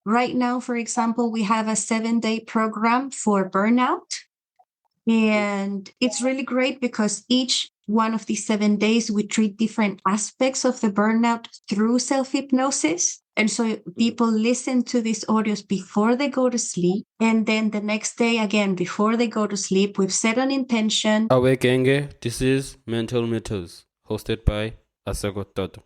right now, for example, we have a 7-day program for burnout. And it's really great because each one of these 7 days, we treat different aspects of the burnout through self-hypnosis. And so people listen to these audios before they go to sleep. And then the next day, again, before they go to sleep, we've set an intention. Awekenge, this is Mental Metals, hosted by Asako Toto.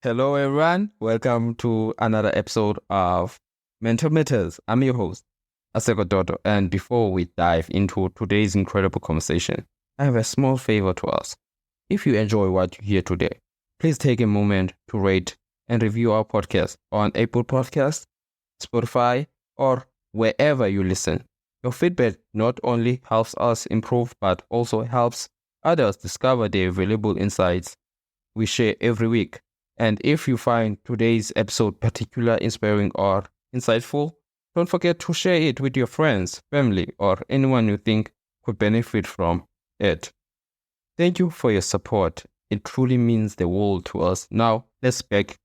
Hello, everyone. Welcome to another episode of Mental Matters. I'm your host, Asako Toto. And before we dive into today's incredible conversation, I have a small favor to ask. If you enjoy what you hear today, please take a moment to rate and review our podcast on Apple Podcasts, Spotify, or wherever you listen. Your feedback not only helps us improve, but also helps others discover the valuable insights we share every week. And if you find today's episode particularly inspiring or insightful, don't forget to share it with your friends, family, or anyone you think could benefit from it. Thank you for your support. It truly means the world to us. Now, let's get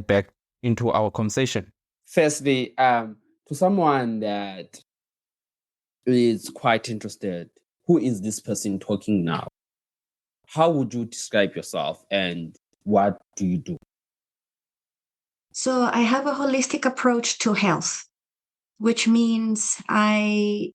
back into our conversation. Firstly, to someone that is quite interested, who is this person talking now? How would you describe yourself and what do you do? So I have a holistic approach to health, which means I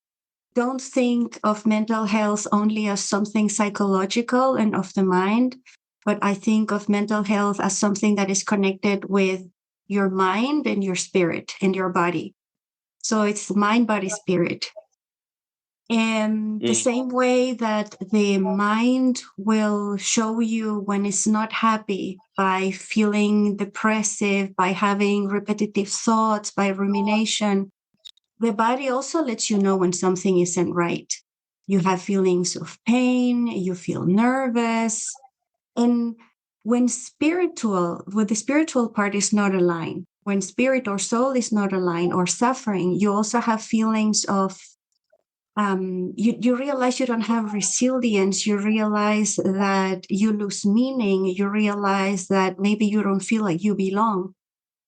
don't think of mental health only as something psychological and of the mind, but I think of mental health as something that is connected with your mind and your spirit and your body. So it's mind, body, spirit. And the same way that the mind will show you when it's not happy by feeling depressive, by having repetitive thoughts, by rumination, the body also lets you know when something isn't right. You have feelings of pain, you feel nervous. And when the spiritual part is not aligned, when spirit or soul is not aligned or suffering, you also have feelings of you realize you don't have resilience. You realize that you lose meaning. You realize that maybe you don't feel like you belong.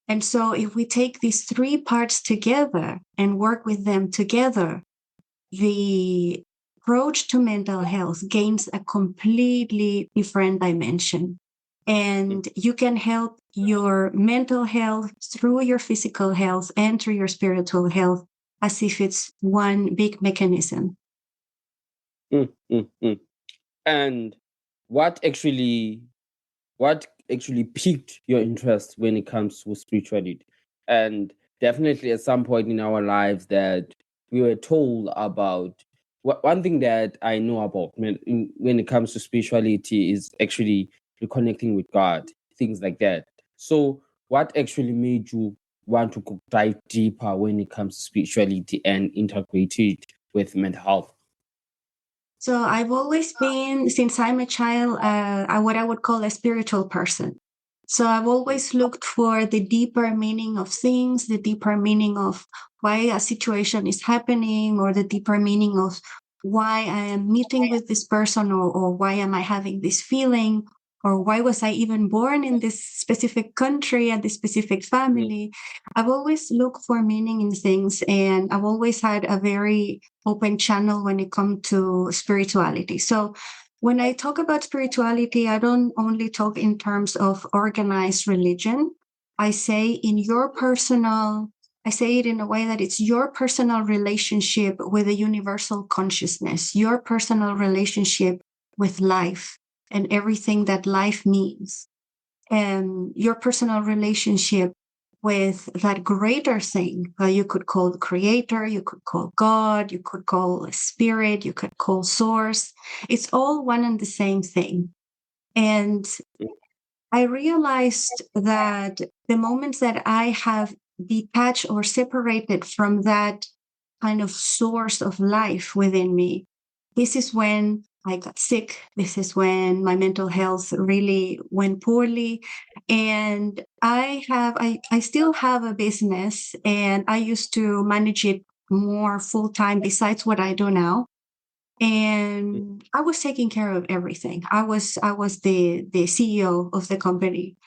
And so if we take these three parts together and work with them together, the approach to mental health gains a completely different dimension. And you can help your mental health through your physical health and through your spiritual health as if it's one big mechanism. And what actually piqued your interest when it comes to spirituality? And definitely at some point in our lives that we were told about one thing that I know about when it comes to spirituality is actually reconnecting with God, things like that. So what actually made you want to dive deeper when it comes to spirituality and integrate it with mental health? So I've always been, since I'm a child, what I would call a spiritual person. So I've always looked for the deeper meaning of things, the deeper meaning of why a situation is happening, or the deeper meaning of why I am meeting with this person, or why am I having this feeling, or why was I even born in this specific country and this specific family. I've always looked for meaning in things, and I've always had a very open channel when it comes to spirituality. So when I talk about spirituality, I don't only talk in terms of organized religion. I say it in a way that it's your personal relationship with a universal consciousness, your personal relationship with life and everything that life means, and your personal relationship with that greater thing that you could call the creator, you could call God, you could call spirit, you could call source. It's all one and the same thing. And I realized that the moments that I have detached or separated from that kind of source of life within me, this is when I got sick. This is when my mental health really went poorly. And I still have a business, and I used to manage it more full time besides what I do now. And I was taking care of everything. I was the CEO of the company.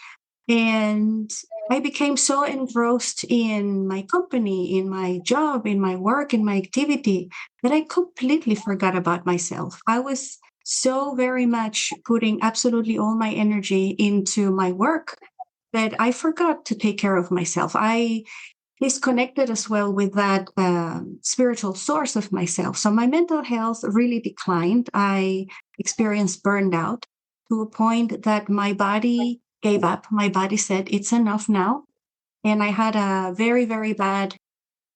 And I became so engrossed in my company, in my job, in my work, in my activity, that I completely forgot about myself. I was so very much putting absolutely all my energy into my work that I forgot to take care of myself. I disconnected as well with that spiritual source of myself. So my mental health really declined. I experienced burned out to a point that my body gave up. My body said, it's enough now. And I had a very, very bad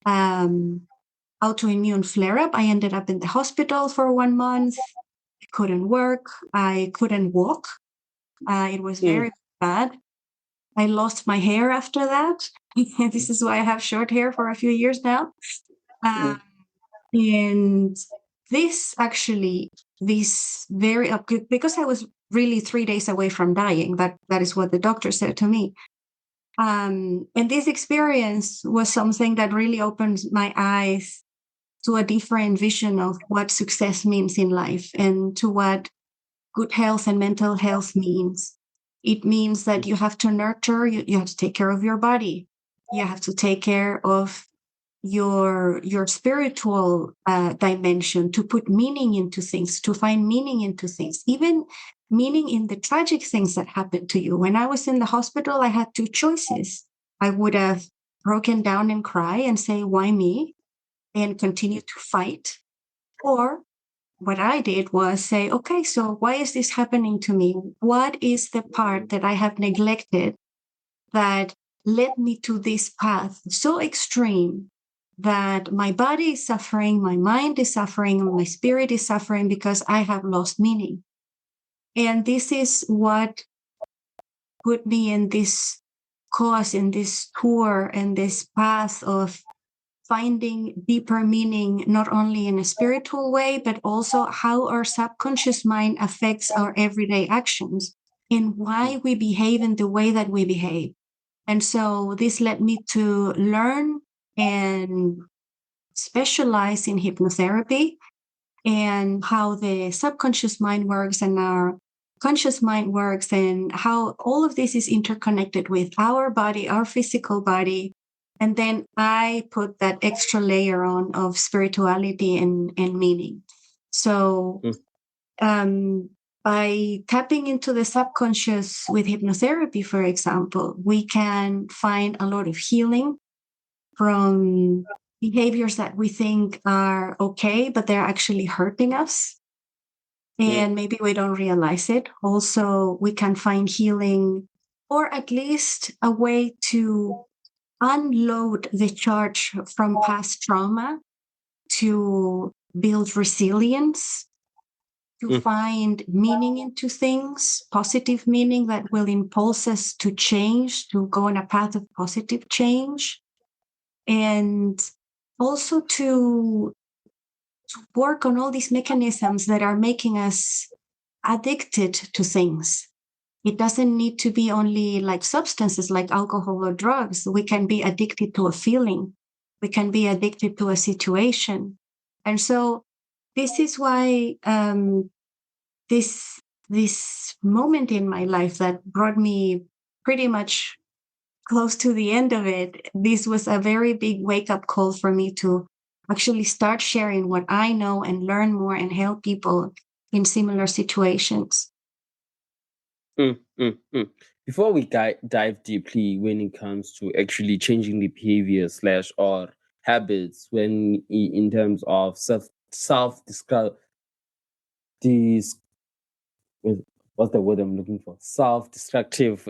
autoimmune flare up. I ended up in the hospital for 1 month. I couldn't work. I couldn't walk. It was very bad. I lost my hair after that. This is why I have short hair for a few years now. And this very, because I was really 3 days away from dying, that is what the doctor said to me. And this experience was something that really opened my eyes to a different vision of what success means in life and to what good health and mental health means. It means that you have to nurture, you have to take care of your body. You have to take care of your spiritual dimension, to put meaning into things, to find meaning into things, even meaning in the tragic things that happened to you. When I was in the hospital, I had two choices. I would have broken down and cry and say, why me? And continue to fight. Or what I did was say, okay, so why is this happening to me? What is the part that I have neglected that led me to this path so extreme that my body is suffering, my mind is suffering, and my spirit is suffering because I have lost meaning? And this is what put me in this course, in this tour, and this path of finding deeper meaning, not only in a spiritual way, but also how our subconscious mind affects our everyday actions and why we behave in the way that we behave. And so this led me to learn and specialize in hypnotherapy and how the subconscious mind works and our conscious mind works, and how all of this is interconnected with our body, our physical body. And then I put that extra layer on of spirituality and meaning. So by tapping into the subconscious with hypnotherapy, for example, we can find a lot of healing from behaviors that we think are okay, but they're actually hurting us. And maybe we don't realize it. Also, we can find healing, or at least a way to unload the charge from past trauma, to build resilience, to find meaning into things, positive meaning that will impulse us to change, to go on a path of positive change, and also to work on all these mechanisms that are making us addicted to things. It doesn't need to be only like substances like alcohol or drugs. We can be addicted to a feeling. We can be addicted to a situation. And so this is why this moment in my life that brought me pretty much close to the end of it, this was a very big wake-up call for me to actually start sharing what I know and learn more and help people in similar situations. Before we dive deeply when it comes to actually changing the behavior slash or habits when in terms of what's the word I'm looking for? Self-destructive,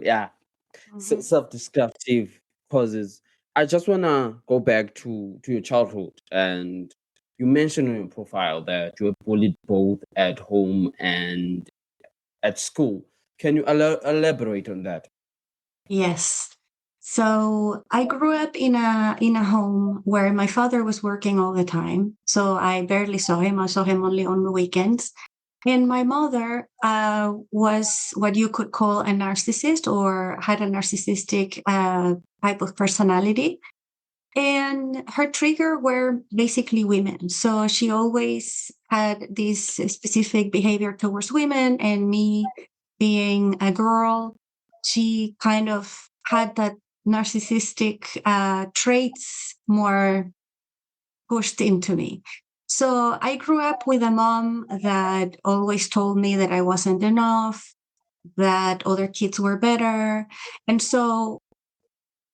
self-destructive causes. I just wanna go back to your childhood, and you mentioned in your profile that you were bullied both at home and at school. Can you elaborate on that? Yes. So I grew up in a home where my father was working all the time. So I barely saw him. I saw him only on the weekends. And my mother was what you could call a narcissist, or had a narcissistic type of personality. And her trigger were basically women. So she always had this specific behavior towards women, and me being a girl, she kind of had that narcissistic traits more pushed into me. So I grew up with a mom that always told me that I wasn't enough, that other kids were better. And so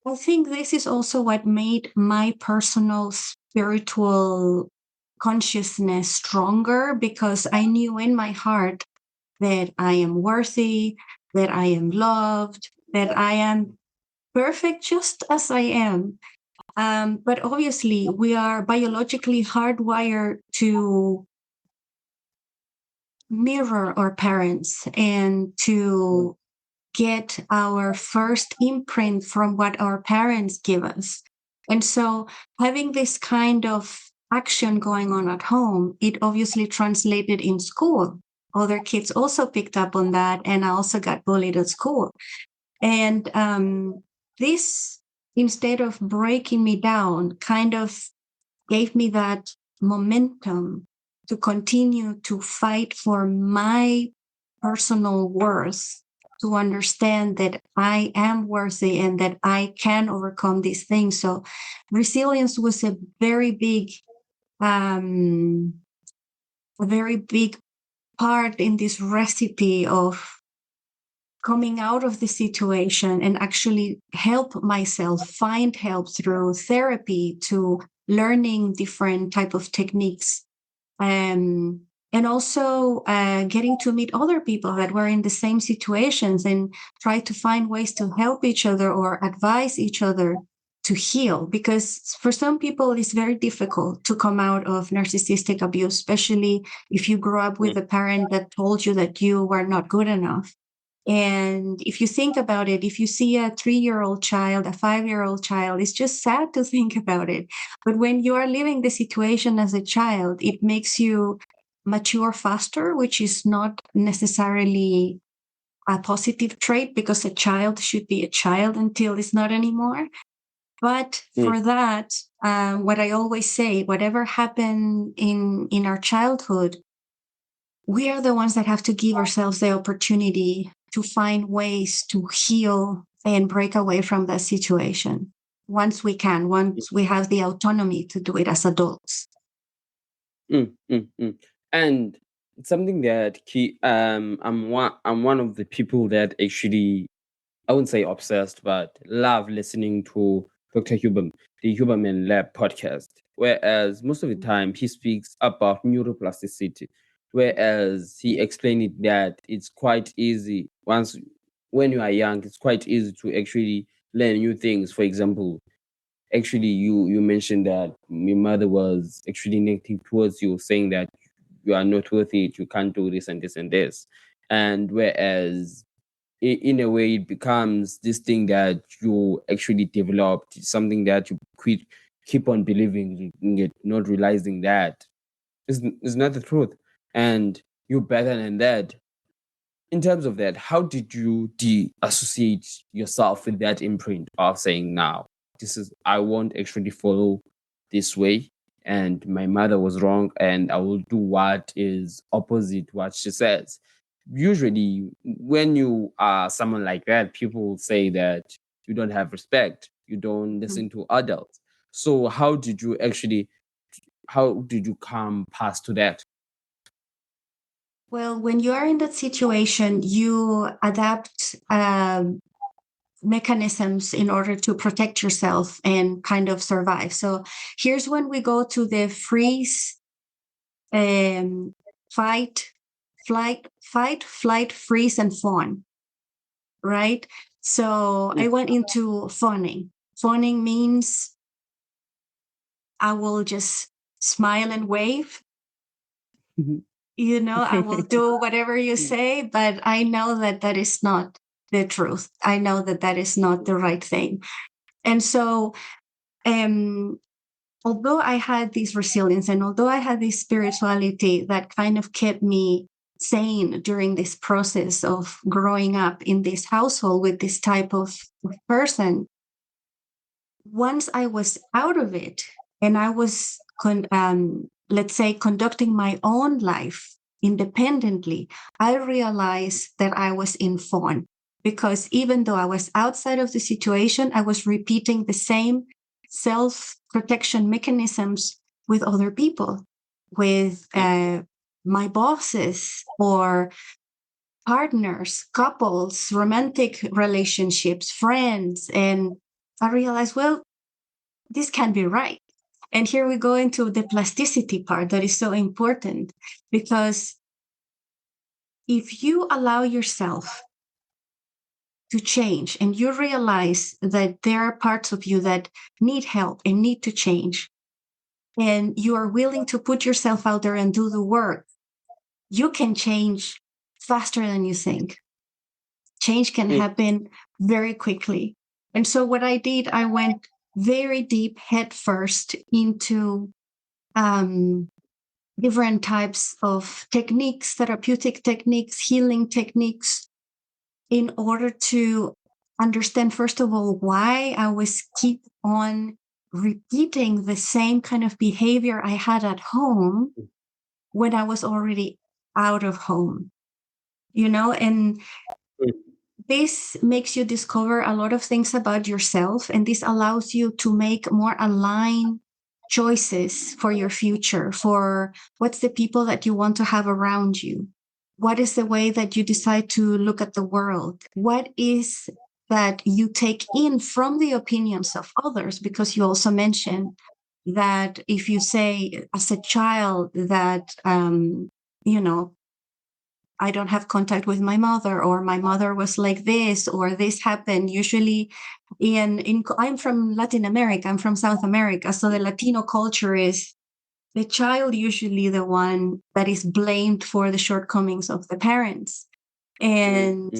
I think this is also what made my personal spiritual consciousness stronger, because I knew in my heart that I am worthy, that I am loved, that I am perfect just as I am. But obviously, we are biologically hardwired to mirror our parents and to get our first imprint from what our parents give us. And so, having this kind of action going on at home, it obviously translated in school. Other kids also picked up on that, and I also got bullied at school. And this, instead of breaking me down, kind of gave me that momentum to continue to fight for my personal worth, to understand that I am worthy and that I can overcome these things. So resilience was um, a very big part in this recipe of coming out of the situation and actually help myself find help through therapy, to learning different type of techniques, and also getting to meet other people that were in the same situations and try to find ways to help each other or advise each other to heal. Because for some people, it's very difficult to come out of narcissistic abuse, especially if you grew up with a parent that told you that you were not good enough. And if you think about it, if you see a 3-year-old child, a 5-year-old child, it's just sad to think about it. But when you are living the situation as a child, it makes you mature faster, which is not necessarily a positive trait, because a child should be a child until it's not anymore. But for that, what I always say, whatever happened in our childhood, we are the ones that have to give ourselves the opportunity to find ways to heal and break away from that situation once we can, once we have the autonomy to do it as adults. And it's something that I'm one of the people that actually, I wouldn't say obsessed, but love listening to Dr. Huberman, the Huberman Lab podcast. Whereas most of the time he speaks about neuroplasticity, whereas he explained it that it's quite easy when you are young, it's quite easy to actually learn new things. For example, actually you mentioned that your mother was actually negative towards you, saying that you are not worth it, you can't do this and this and this. And whereas in a way it becomes this thing that you actually developed, something that you keep on believing, yet not realizing that is not the truth, and you're better than that. In terms of that, how did you de-associate yourself with that imprint of saying, now this is, I won't actually follow this way, and my mother was wrong, and I will do what is opposite what she says? Usually when you are someone like that, people will say that you don't have respect, you don't listen to adults. So how did you come past to that? Well, when you are in that situation, you adapt mechanisms in order to protect yourself and kind of survive. So here's when we go to the freeze, fight, flight, freeze, and fawn, right? So I went into fawning. Fawning means I will just smile and wave. I will do whatever you say, but I know that that is not the truth. I know that that is not the right thing. And so, although I had this resilience and although I had this spirituality that kind of kept me sane during this process of growing up in this household with this type of person. Once I was out of it and I was, let's say, conducting my own life independently, I realized that I was in fawn, because even though I was outside of the situation, I was repeating the same self-protection mechanisms with other people, with my bosses or partners, couples, romantic relationships, friends. And I realized, well, this can be right. And here we go into the plasticity part that is so important, because if you allow yourself to change and you realize that there are parts of you that need help and need to change, and you are willing to put yourself out there and do the work, you can change faster than you think. Change can happen very quickly. And so what I did, I went very deep head first into different types of techniques, therapeutic techniques, healing techniques, in order to understand, first of all, why I was keep on repeating the same kind of behavior I had at home when I was already out of home, and this makes you discover a lot of things about yourself, and this allows you to make more aligned choices for your future, for what's the people that you want to have around you, what is the way that you decide to look at the world, what is that you take in from the opinions of others, because you also mentioned that if you say as a child that I don't have contact with my mother, or my mother was like this, or this happened. Usually I'm from Latin America, I'm from South America. So the Latino culture is the child usually the one that is blamed for the shortcomings of the parents. And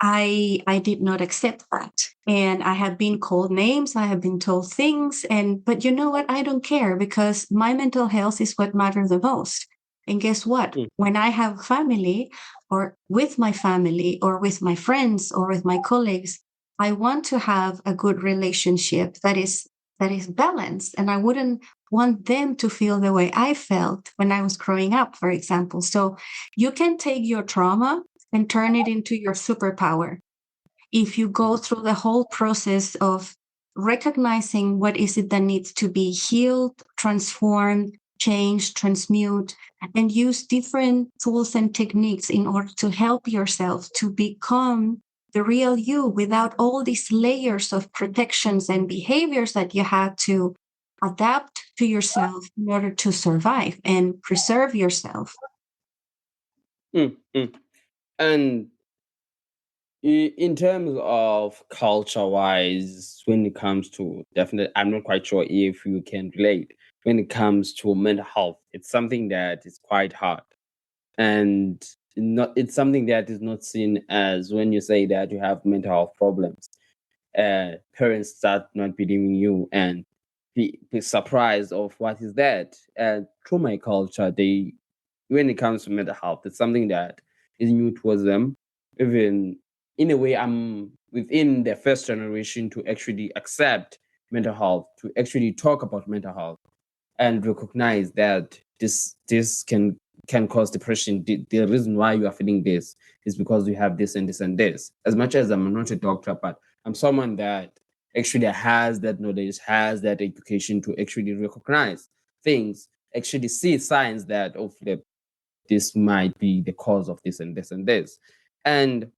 I did not accept that. And I have been called names, I have been told things, but you know what? I don't care, because my mental health is what matters the most. And guess what? When I have family, or with my family, or with my friends, or with my colleagues, I want to have a good relationship that is balanced. And I wouldn't want them to feel the way I felt when I was growing up, for example. So you can take your trauma and turn it into your superpower if you go through the whole process of recognizing what is it that needs to be healed, transformed, changed, transmute, and use different tools and techniques in order to help yourself to become the real you without all these layers of protections and behaviors that you had to adapt to yourself in order to survive and preserve yourself. And in terms of culture wise, when it comes to, definitely, I'm not quite sure if you can relate. When it comes to mental health, it's something that is quite hard, and it's something that is not seen as, when you say that you have mental health problems, parents start not believing you and be surprised of what is that. And through my culture, when it comes to mental health, it's something that is new towards them. Even in a way, I'm within the first generation to actually accept mental health, to actually talk about mental health, and recognize that this can cause depression. The reason why you are feeling this is because you have this and this and this. As much as I'm not a doctor, but I'm someone that actually has that knowledge, has that education to actually recognize things, actually see signs that this might be the cause of this and this and this. And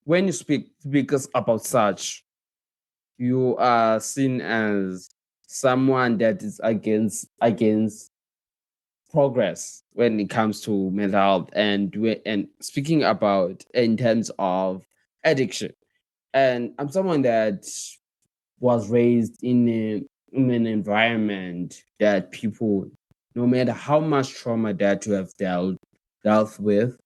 when you speak about such, you are seen as someone that is against progress when it comes to mental health, and speaking about in terms of addiction. And I'm someone that was raised in an environment that people, no matter how much trauma that you have dealt with,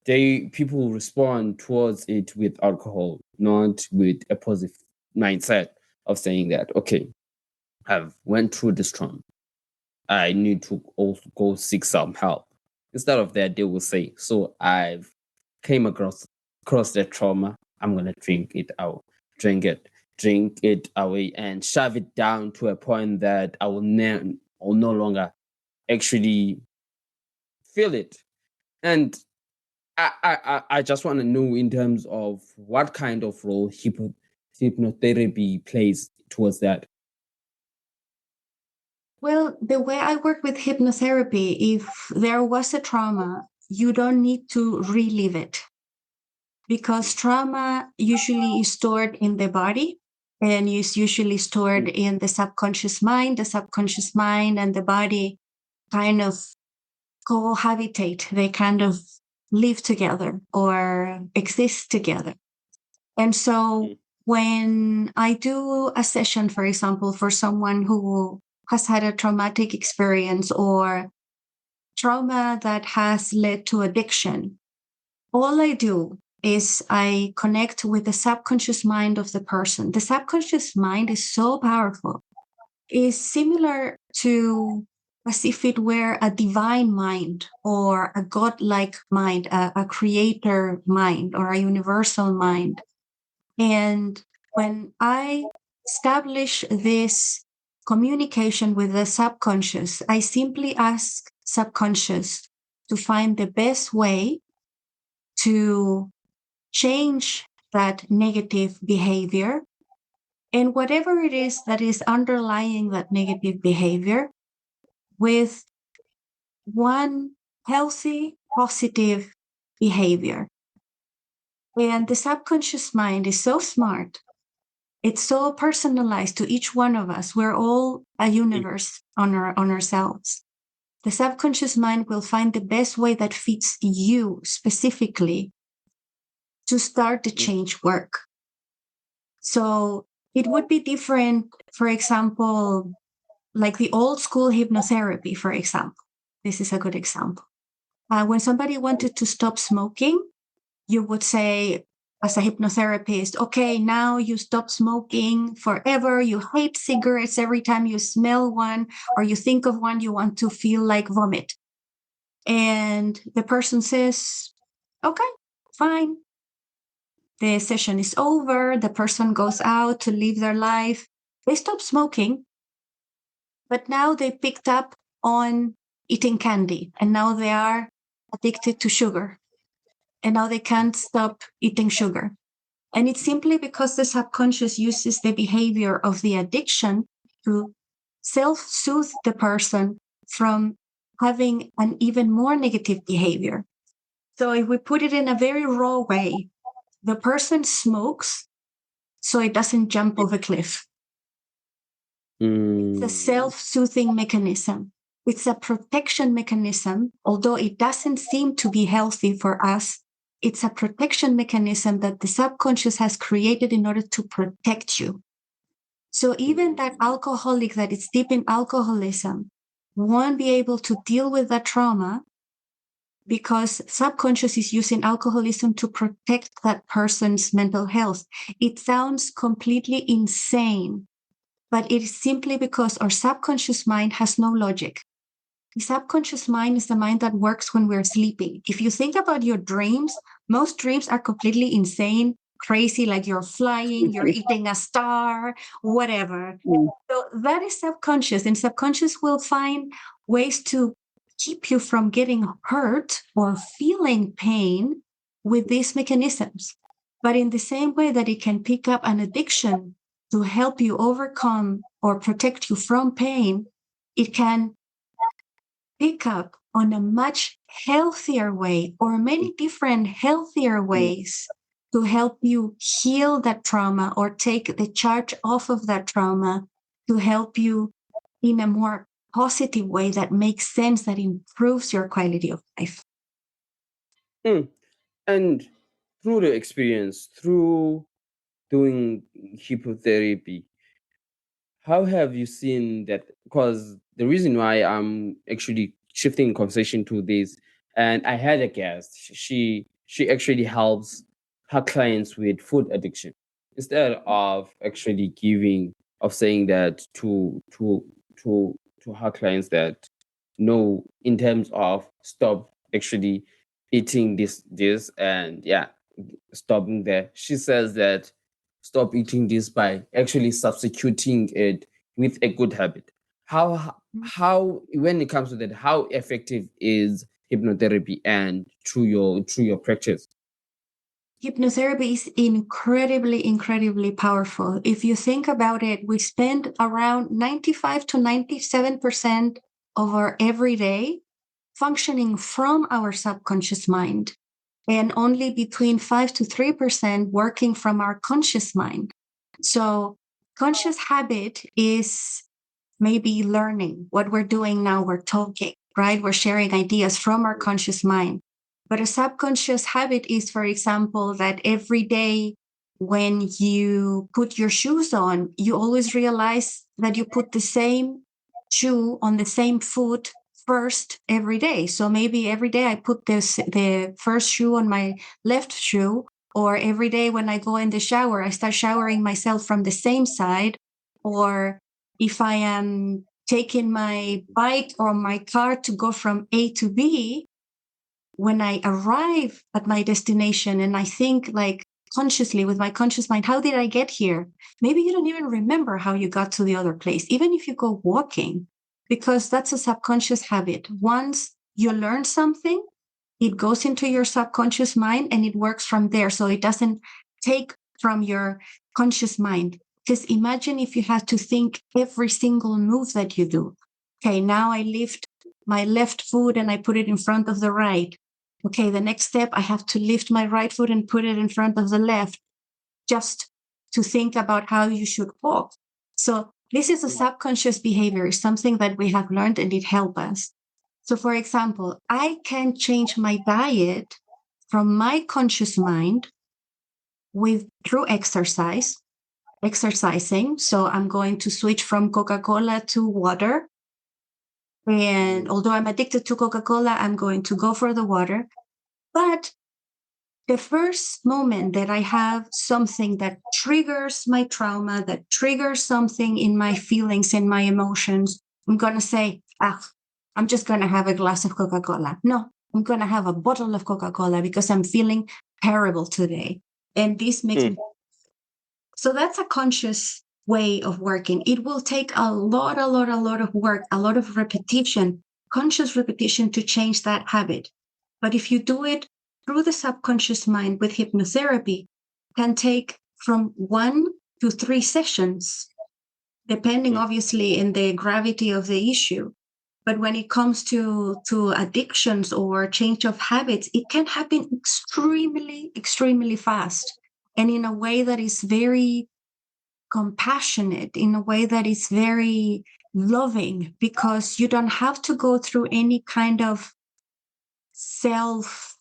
people respond towards it with alcohol, not with a positive mindset of saying that, okay, I've went through this trauma, I need to also go seek some help. instead of that, they will say, so I've came across that trauma. I'm gonna drink it away, and shove it down to a point that I will no longer actually feel it. And I just want to know, in terms of what kind of role hypnotherapy plays towards that. Well, the way I work with hypnotherapy, if there was a trauma, you don't need to relive it, because trauma usually is stored in the body and is usually stored in the subconscious mind. The subconscious mind and the body kind of cohabitate, they kind of live together or exist together. And so when I do a session, for example, for someone who has had a traumatic experience or trauma that has led to addiction, all I do is I connect with the subconscious mind of the person. The subconscious mind is so powerful. It's similar to as if it were a divine mind or a godlike mind, a creator mind or a universal mind. And when I establish this communication with the subconscious, I simply ask subconscious to find the best way to change that negative behavior. And whatever it is that is underlying that negative behavior, with one healthy, positive behavior. And the subconscious mind is so smart. It's so personalized to each one of us. We're all a universe on ourselves. The subconscious mind will find the best way that fits you specifically to start the change work. So it would be different, for example, like the old school hypnotherapy, for example. This is a good example. When somebody wanted to stop smoking, you would say, as a hypnotherapist, okay, now you stop smoking forever. You hate cigarettes. Every time you smell one or you think of one, you want to feel like vomit. And the person says, okay, fine. The session is over. The person goes out to live their life. They stop smoking, but now they picked up on eating candy, and now they are addicted to sugar. And now they can't stop eating sugar. And it's simply because the subconscious uses the behavior of the addiction to self-soothe the person from having an even more negative behavior. So if we put it in a very raw way, the person smokes so it doesn't jump off a cliff. It's a self-soothing mechanism. It's a protection mechanism, although it doesn't seem to be healthy for us. It's a protection mechanism that the subconscious has created in order to protect you. So even that alcoholic that is deep in alcoholism won't be able to deal with that trauma because subconscious is using alcoholism to protect that person's mental health. It sounds completely insane, but it is simply because our subconscious mind has no logic. The subconscious mind is the mind that works when we're sleeping. If you think about your dreams, most dreams are completely insane, crazy, like you're flying, you're eating a star, whatever. So that is subconscious, and subconscious will find ways to keep you from getting hurt or feeling pain with these mechanisms. But in the same way that it can pick up an addiction to help you overcome or protect you from pain, it can pick up on a much healthier way or many different healthier ways to help you heal that trauma or take the charge off of that trauma to help you in a more positive way that makes sense, that improves your quality of life. And through the experience, through doing hypnotherapy, how have you seen that? Because the reason why I'm actually shifting conversation to this, and I had a guest, she actually helps her clients with food addiction instead of actually giving of saying that to her clients that no, in terms of stop actually eating this and stopping there. She says that stop eating this by actually substituting it with a good habit. How when it comes to that, how effective is hypnotherapy and through your practice? Hypnotherapy is incredibly, incredibly powerful. If you think about it, we spend around 95 to 97% of our everyday functioning from our subconscious mind, and only between 5 to 3% working from our conscious mind. So, conscious habit is maybe learning what we're doing now. We're talking, right? We're sharing ideas from our conscious mind. But a subconscious habit is, for example, that every day when you put your shoes on, you always realize that you put the same shoe on the same foot first every day. So maybe every day I put the first shoe on my left shoe, or every day when I go in the shower, I start showering myself from the same side. Or if I am taking my bike or my car to go from A to B, when I arrive at my destination and I think like consciously with my conscious mind, how did I get here? Maybe you don't even remember how you got to the other place, even if you go walking, because that's a subconscious habit. Once you learn something, it goes into your subconscious mind and it works from there. So it doesn't take from your conscious mind. Because imagine if you had to think every single move that you do. Okay, now I lift my left foot and I put it in front of the right. Okay, the next step, I have to lift my right foot and put it in front of the left, just to think about how you should walk. So this is a subconscious behavior, something that we have learned and it helps us. So for example, I can change my diet from my conscious mind through exercising. So I'm going to switch from Coca-Cola to water. And although I'm addicted to Coca-Cola, I'm going to go for the water. But the first moment that I have something that triggers my trauma, that triggers something in my feelings and my emotions, I'm going to say, I'm just going to have a glass of Coca-Cola. No, I'm going to have a bottle of Coca-Cola because I'm feeling terrible today. And this makes me. So that's a conscious way of working. It will take a lot of work, a lot of repetition, conscious repetition to change that habit. But if you do it through the subconscious mind with hypnotherapy, can take from 1 to 3 sessions, depending obviously in the gravity of the issue. But when it comes to addictions or change of habits, it can happen extremely, extremely fast and in a way that is very compassionate, in a way that is very loving, because you don't have to go through any kind of self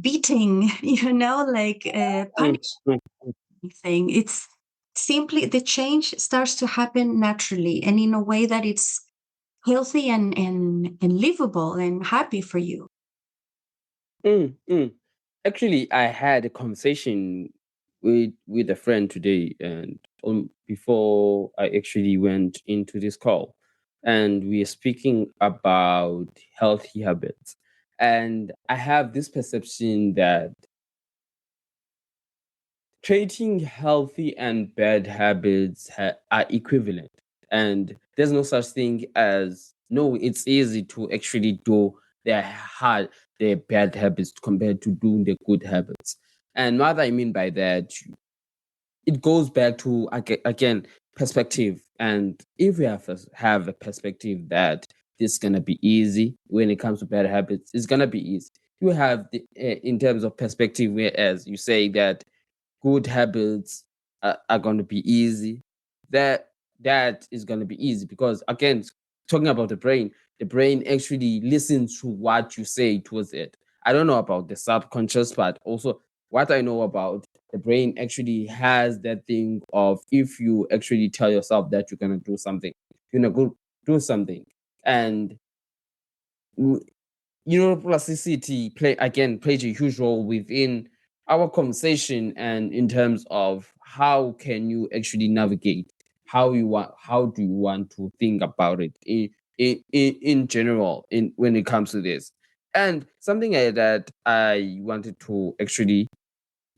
beating, like punishment thing. It's simply the change starts to happen naturally and in a way that it's healthy and livable and happy for you. Actually, I had a conversation with a friend today, and before I actually went into this call, and we are speaking about healthy habits. And I have this perception that treating healthy and bad habits are equivalent, and there's no such thing as no. It's easy to actually do the bad habits compared to doing the good habits. And what I mean by that, it goes back to again perspective. And if we have a perspective that this is gonna be easy when it comes to bad habits, it's gonna be easy. You have in terms of perspective, whereas you say that good habits are going to be easy, that is going to be easy because again, talking about the brain actually listens to what you say towards it. I don't know about the subconscious part. Also, what I know about the brain actually has that thing of if you actually tell yourself that you're going to do something, you're going to go do something. And neuroplasticity plays a huge role within our conversation and in terms of how can you actually navigate how do you want to think about it in general when it comes to this. And something that I wanted to actually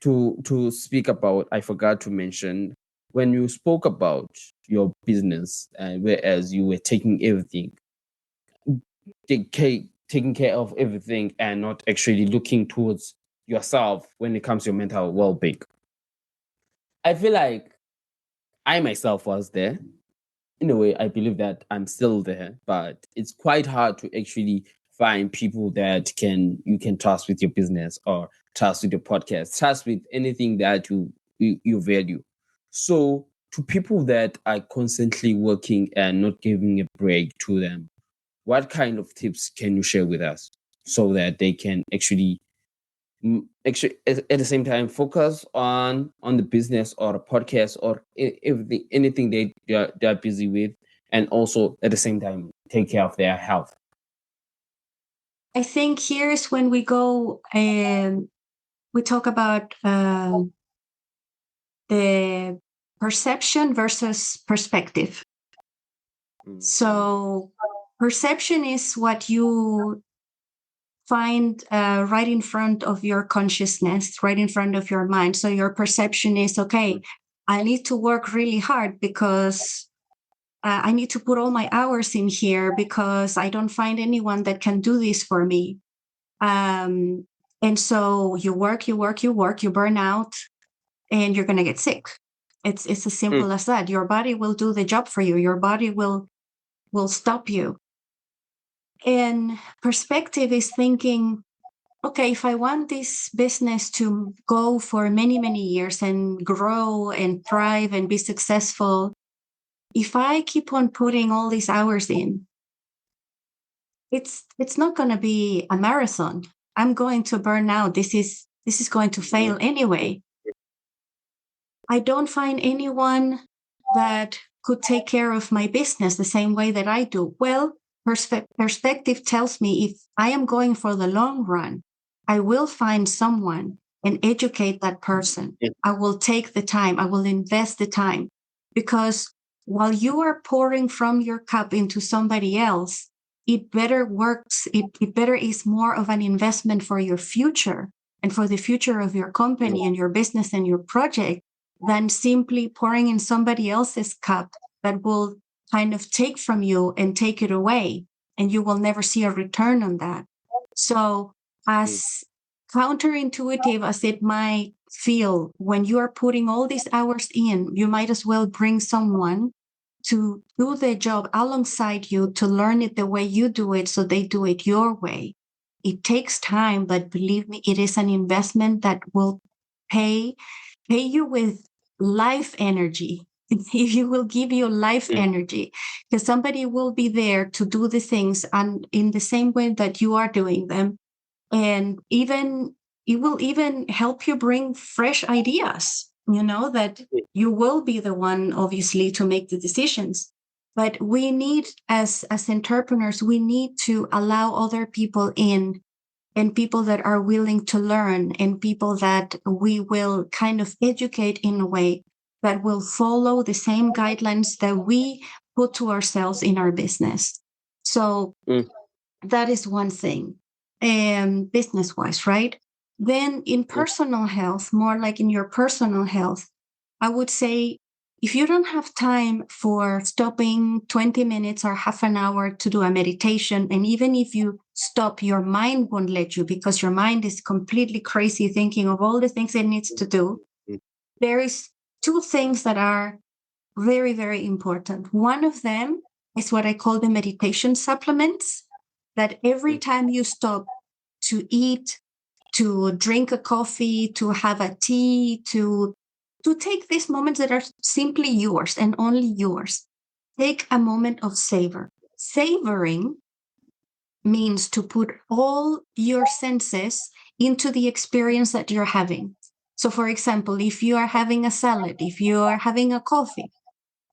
to speak about, I forgot to mention when you spoke about your business, and whereas you were taking care of everything and not actually looking towards yourself when it comes to your mental well-being. I feel like I myself was there. In a way, I believe that I'm still there, but it's quite hard to actually find people that you can trust with your business, or trust with your podcast, trust with anything that you value. So to people that are constantly working and not giving a break to them, what kind of tips can you share with us so that they can actually at the same time focus on the business or a podcast or everything, anything they're busy with, and also at the same time take care of their health? I think here's when we go and we talk about the perception versus perspective. So perception is what you find right in front of your consciousness, right in front of your mind. So your perception is, okay, I need to work really hard because I need to put all my hours in here because I don't find anyone that can do this for me. And so you work, you burn out, and you're going to get sick. It's as simple as that. Your body will do the job for you. Your body will stop you. And perspective is thinking, okay, if I want this business to go for many, many years and grow and thrive and be successful, if I keep on putting all these hours in, it's not going to be a marathon. I'm going to burn out. This is going to fail anyway. I don't find anyone that could take care of my business the same way that I do. Well, perspective tells me if I am going for the long run, I will find someone and educate that person. I will take the time. I will invest the time, because while you are pouring from your cup into somebody else, it better works. It better is more of an investment for your future and for the future of your company and your business and your project than simply pouring in somebody else's cup that will kind of take from you and take it away, and you will never see a return on that. So as counterintuitive as it might feel, when you are putting all these hours in, you might as well bring someone to do the job alongside you, to learn it the way you do it, so they do it your way. It takes time, but believe me, it is an investment that will pay you with life energy. It will give you life energy, because somebody will be there to do the things and in the same way that you are doing them. And even it will even help you bring fresh ideas, that you will be the one, obviously, to make the decisions. But we need, as entrepreneurs, we need to allow other people in, and people that are willing to learn, and people that we will kind of educate in a way that will follow the same guidelines that we put to ourselves in our business. So that is one thing, business-wise, right? Then in personal health, more like in your personal health, I would say, if you don't have time for stopping 20 minutes or half an hour to do a meditation, and even if you stop, your mind won't let you, because your mind is completely crazy thinking of all the things it needs to do. There is two things that are very, very important. One of them is what I call the meditation supplements, that every time you stop to eat, to drink a coffee, to have a tea, to take these moments that are simply yours and only yours. Take a moment of savor. Savoring means to put all your senses into the experience that you're having. So, for example, if you are having a salad, if you are having a coffee,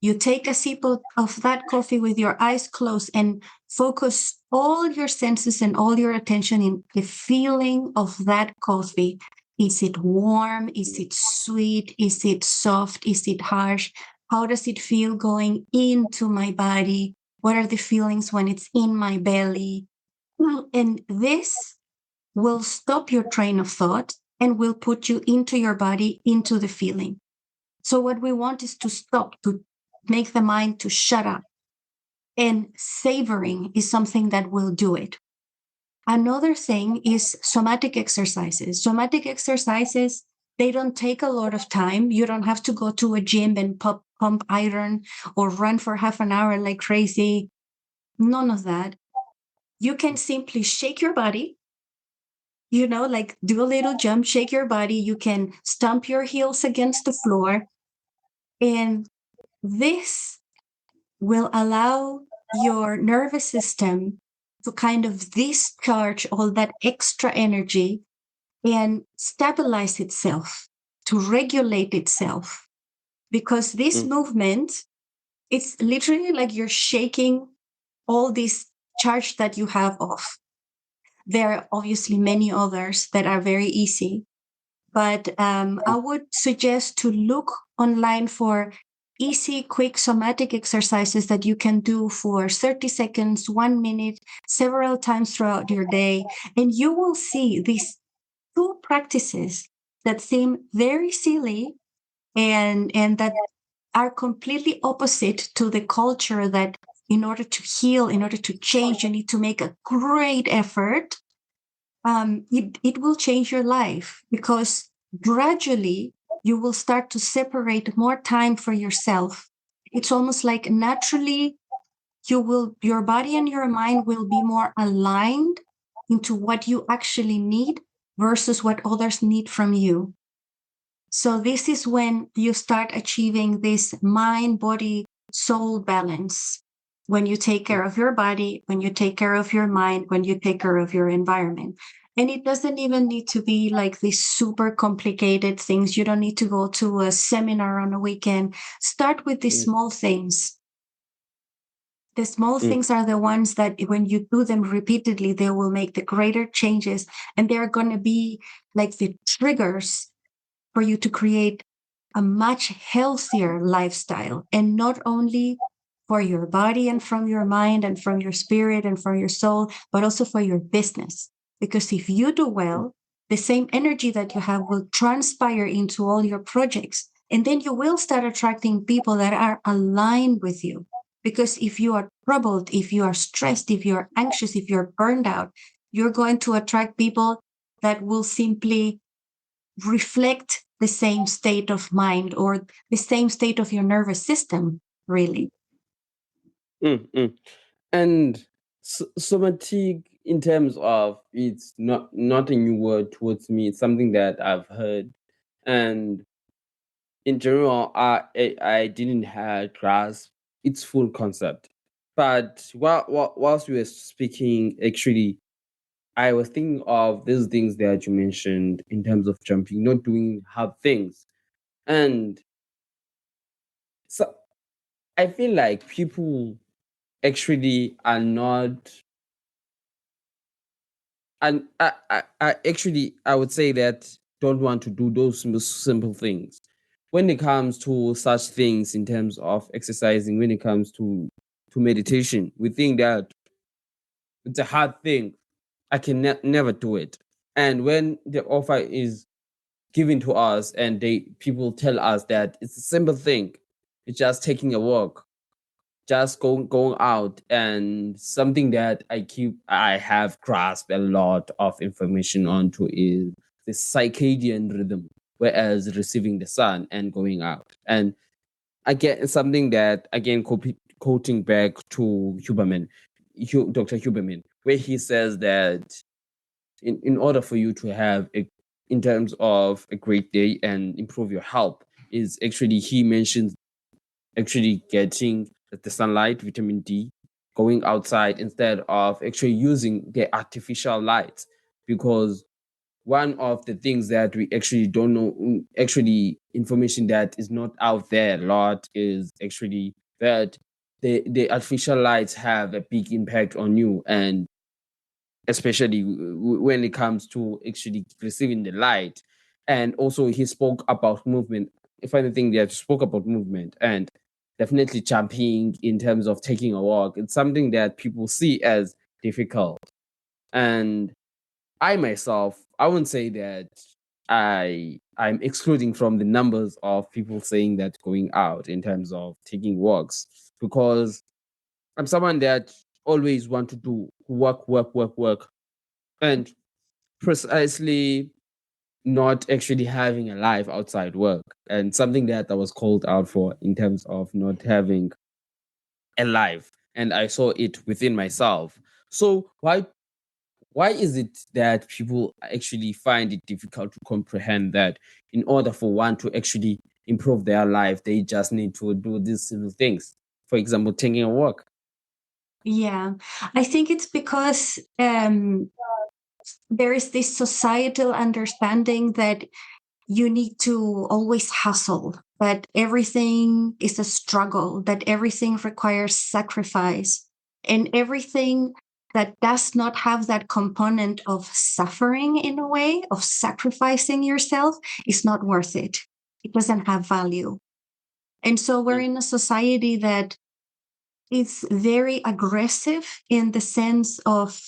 you take a sip of that coffee with your eyes closed and focus all your senses and all your attention in the feeling of that coffee. Is it warm? Is it sweet? Is it soft? Is it harsh? How does it feel going into my body? What are the feelings when it's in my belly? And this will stop your train of thought and will put you into your body, into the feeling. So what we want is to stop, to make the mind to shut up. And savoring is something that will do it. Another thing is somatic exercises. Somatic exercises, they don't take a lot of time. You don't have to go to a gym and pump iron or run for half an hour like crazy. None of that. You can simply shake your body, like do a little jump, shake your body. You can stomp your heels against the floor. And this will allow your nervous system to kind of discharge all that extra energy and stabilize itself, to regulate itself. Because this movement, it's literally like you're shaking all this charge that you have off. There are obviously many others that are very easy, but I would suggest to look online for easy, quick somatic exercises that you can do for 30 seconds, 1 minute, several times throughout your day. And you will see these two practices that seem very silly and that are completely opposite to the culture that in order to heal, in order to change, you need to make a great effort. It will change your life because gradually you will start to separate more time for yourself. It's almost like naturally your body and your mind will be more aligned into what you actually need versus what others need from you. So this is when you start achieving this mind, body, soul balance. When you take care of your body, when you take care of your mind, when you take care of your environment. And it doesn't even need to be like these super complicated things. You don't need to go to a seminar on a weekend. Start with these small things. The small things are the ones that when you do them repeatedly, they will make the greater changes. And they're going to be like the triggers for you to create a much healthier lifestyle, and not only for your body and from your mind and from your spirit and from your soul, but also for your business. Because if you do well, the same energy that you have will transpire into all your projects. And then you will start attracting people that are aligned with you. Because if you are troubled, if you are stressed, if you are anxious, if you're burned out, you're going to attract people that will simply reflect the same state of mind or the same state of your nervous system, really. And somatic, in terms of, it's not a new word towards me. It's something that I've heard, and in general, I didn't have grasp its full concept. But whilst we were speaking, actually, I was thinking of these things that you mentioned in terms of jumping, not doing hard things. And so I feel like people actually are not, and I actually, I would say that don't want to do those most simple things. When it comes to such things in terms of exercising, when it comes to meditation, we think that it's a hard thing. I can never do it. And when the offer is given to us and people tell us that it's a simple thing, it's just taking a walk, just going out, and something that I have grasped a lot of information onto is the circadian rhythm, whereas receiving the sun and going out. And again, something that, again, quoting back to Dr. Huberman, where he says that in order for you to have in terms of a great day and improve your health, is actually, he mentions actually getting the sunlight, vitamin D, going outside instead of actually using the artificial lights. Because one of the things that we actually don't know, actually information that is not out there a lot, is actually that the artificial lights have a big impact on you, and especially when it comes to actually receiving the light. And also he spoke about movement. If anything, that spoke about movement, and definitely jumping in terms of taking a walk. It's something that people see as difficult. And I myself, I wouldn't say that I'm excluding from the numbers of people saying that going out in terms of taking walks, because I'm someone that always want to do work, and precisely not actually having a life outside work, and something that I was called out for in terms of not having a life, and I saw it within myself. So why is it that people actually find it difficult to comprehend that in order for one to actually improve their life, they just need to do these simple things? For example, taking a walk. Yeah, I think it's because there is this societal understanding that you need to always hustle, that everything is a struggle, that everything requires sacrifice, and everything that does not have that component of suffering in a way, of sacrificing yourself, is not worth it. It doesn't have value. And so we're in a society that is very aggressive in the sense of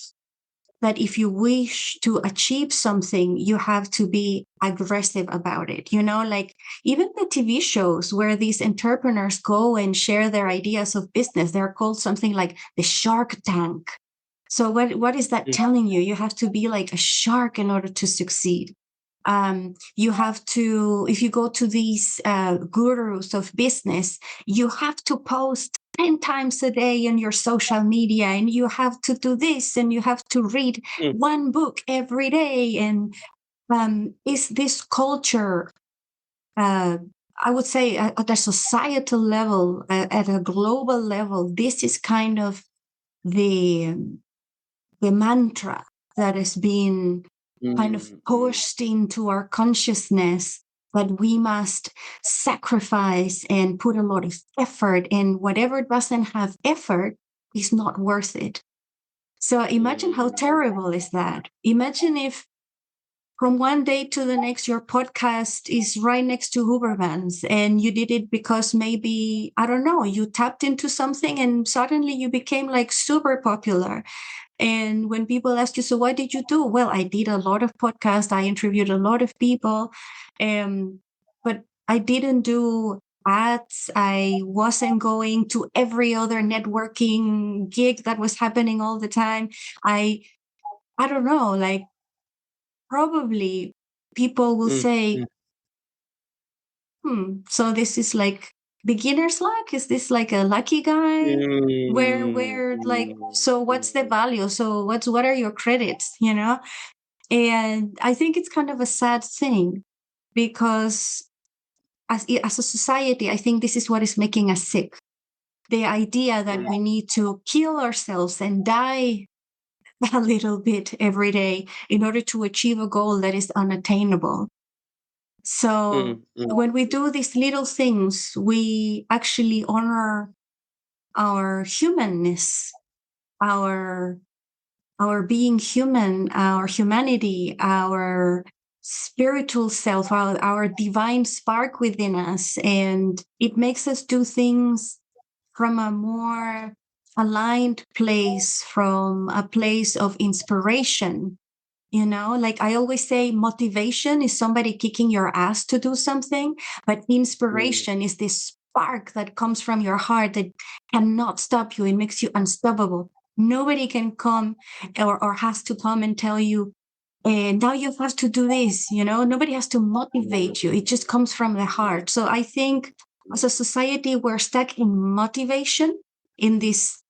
that if you wish to achieve something, you have to be aggressive about it. You know, like even the TV shows where these entrepreneurs go and share their ideas of business, they're called something like the Shark Tank. So what is that telling you? You have to be like a shark in order to succeed. You have to, if you go to these gurus of business, you have to post 10 times a day on your social media, and you have to do this, and you have to read one book every day. And is this culture, I would say at a societal level, at a global level, this is kind of the mantra that has been kind of pushed into our consciousness, that we must sacrifice and put a lot of effort, and whatever doesn't have effort is not worth it. So imagine how terrible is that. Imagine if from one day to the next your podcast is right next to Huberman's, and you did it because maybe, I don't know, you tapped into something and suddenly you became like super popular. And when people ask you, so what did you do? Well, I did a lot of podcasts. I interviewed a lot of people. But I didn't do ads. I wasn't going to every other networking gig that was happening all the time. I don't know, like probably people will say, so this is like beginner's luck? Is this like a lucky guy? Where like, so what's the value? So what are your credits, you know? And I think it's kind of a sad thing, because as a society, I think this is what is making us sick. The idea that we need to kill ourselves and die a little bit every day in order to achieve a goal that is unattainable. So when we do these little things, we actually honor our humanness, our being human, our humanity, our spiritual self, our divine spark within us. And it makes us do things from a more aligned place, from a place of inspiration. You know, like I always say, motivation is somebody kicking your ass to do something, but inspiration is this spark that comes from your heart that cannot stop you. It makes you unstoppable. Nobody can come or has to come and tell you, and now you have to do this. You know, nobody has to motivate you. It just comes from the heart. So I think as a society, we're stuck in motivation, in this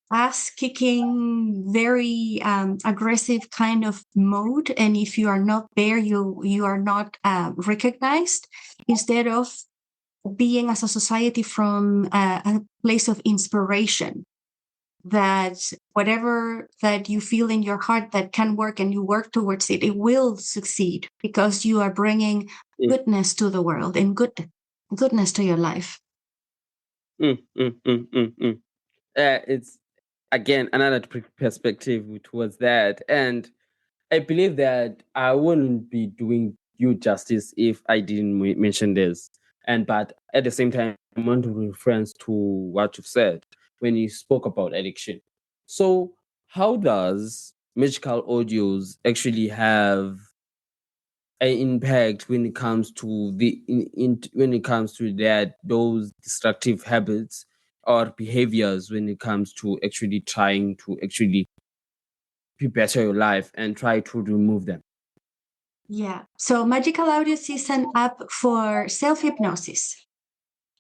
ass kicking, very aggressive kind of mode. And if you are not there, you are not recognized, instead of being as a society from a place of inspiration, that whatever that you feel in your heart that can work and you work towards it, it will succeed, because you are bringing goodness to the world and goodness to your life. It's again another perspective towards that, and I believe that I wouldn't be doing you justice if I didn't mention this. And but at the same time, want to reference to what you've said when you spoke about addiction. So, how does magical audios actually have an impact when it comes to when it comes to that those destructive habits or behaviors when it comes to actually trying to actually be better your life and try to remove them? Yeah. So Magical Audios is an app for self-hypnosis.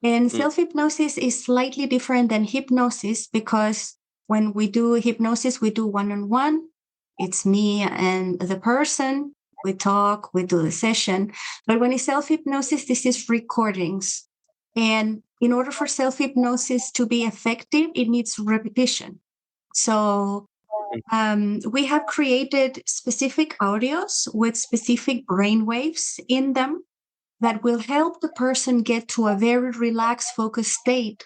And self-hypnosis is slightly different than hypnosis because when we do hypnosis, we do one-on-one. It's me and the person. We talk, we do the session. But when it's self-hypnosis, this is recordings. And in order for self-hypnosis to be effective, it needs repetition. So we have created specific audios with specific brain waves in them that will help the person get to a very relaxed, focused state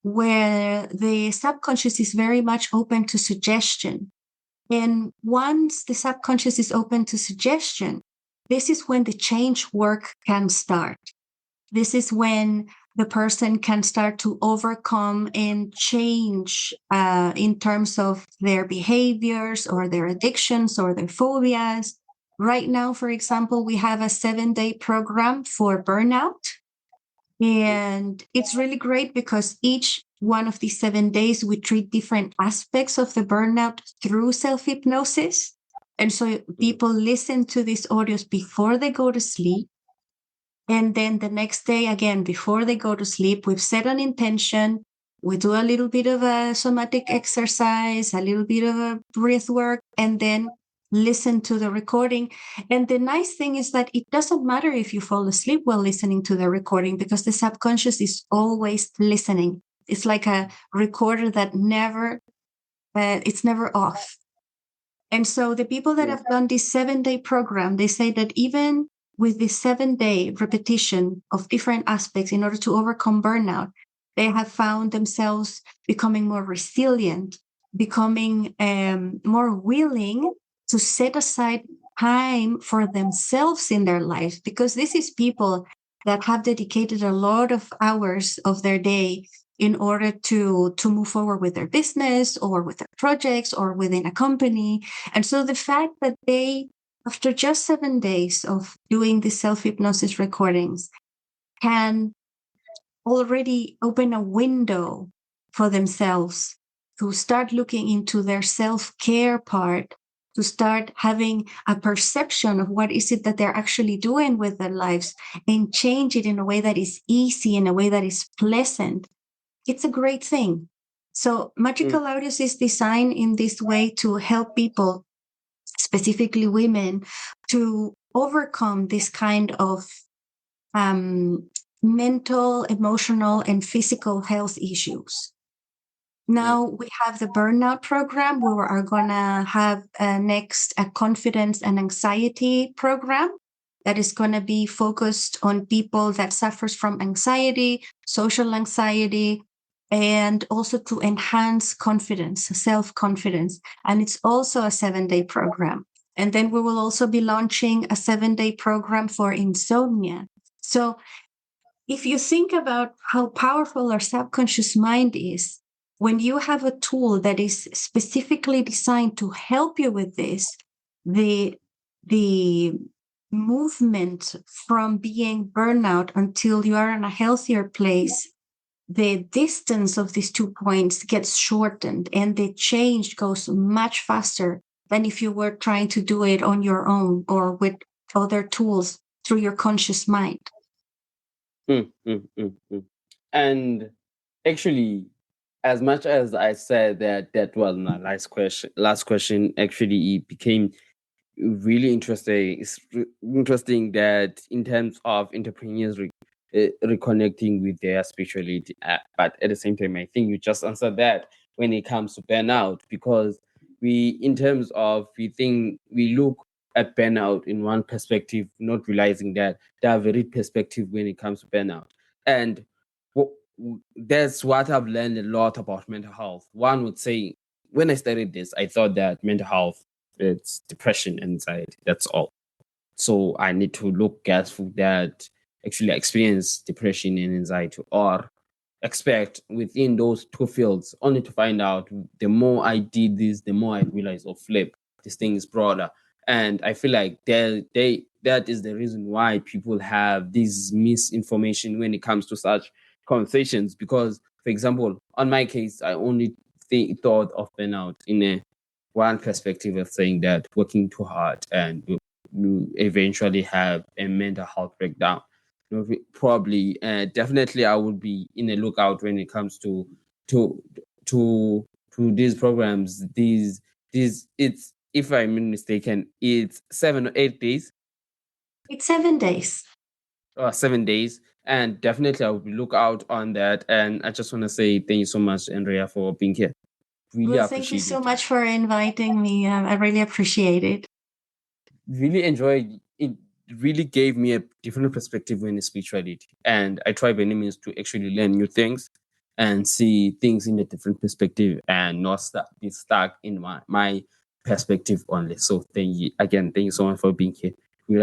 where the subconscious is very much open to suggestion. And once the subconscious is open to suggestion, this is when the change work can start. This is when the person can start to overcome and change in terms of their behaviors or their addictions or their phobias. Right now, for example, we have a 7-day program for burnout. And it's really great because each one of these 7 days, we treat different aspects of the burnout through self hypnosis. And so people listen to these audios before they go to sleep. And then the next day, again, before they go to sleep, we've set an intention. We do a little bit of a somatic exercise, a little bit of a breath work, and then listen to the recording. And the nice thing is that it doesn't matter if you fall asleep while listening to the recording because the subconscious is always listening. It's like a recorder that it's never off. And so the people that have done this 7-day program, they say that even with this 7-day repetition of different aspects in order to overcome burnout, they have found themselves becoming more resilient, becoming more willing to set aside time for themselves in their lives, because this is people that have dedicated a lot of hours of their day in order to move forward with their business or with their projects or within a company. And so the fact that they, after just 7 days of doing the self-hypnosis recordings, can already open a window for themselves to start looking into their self-care part, to start having a perception of what is it that they're actually doing with their lives and change it in a way that is easy, in a way that is pleasant. It's a great thing. So Magical Audios is designed in this way to help people, specifically women, to overcome this kind of mental, emotional, and physical health issues. Now we have the burnout program. We are going to have next a confidence and anxiety program that is going to be focused on people that suffers from anxiety, social anxiety, and also to enhance confidence, self-confidence. And it's also a 7-day program. And then we will also be launching a 7-day program for insomnia. So if you think about how powerful our subconscious mind is, when you have a tool that is specifically designed to help you with this, the movement from being burnout until you are in a healthier place, the distance of these 2 points gets shortened and the change goes much faster than if you were trying to do it on your own or with other tools through your conscious mind. And actually, as much as I said that was my last question actually it became really interesting. It's interesting that in terms of entrepreneurs reconnecting with their spirituality, but at the same time, I think you just answered that when it comes to burnout, because in terms of, we look at burnout in one perspective, not realizing that there are varied perspectives when it comes to burnout. And that's what I've learned a lot about mental health. One would say, when I studied this, I thought that mental health, it's depression, anxiety, that's all. So I need to look at who that actually experience depression and anxiety, or expect within those two fields, only to find out the more I did this, the more I realized, oh, flip, this thing is broader. And I feel like that is the reason why people have this misinformation when it comes to such conversations. Because, for example, on my case, I only thought of burnout in a one perspective of saying that working too hard and you eventually have a mental health breakdown. Probably, definitely, I would be in a lookout when it comes to to these programs. These it's, if I'm not mistaken, it's 7 or 8 days It's 7 days. or 7 days. And definitely, I would look out on that. And I just want to say thank you so much, Andrea, for being here. Really Well, thank you appreciate so it. much for inviting me. I really appreciate it. Really enjoyed it. Really gave me a different perspective when it's spirituality, and I try by any means to actually learn new things and see things in a different perspective and not be stuck in my perspective only. So thank you again. Thank you so much for being here. We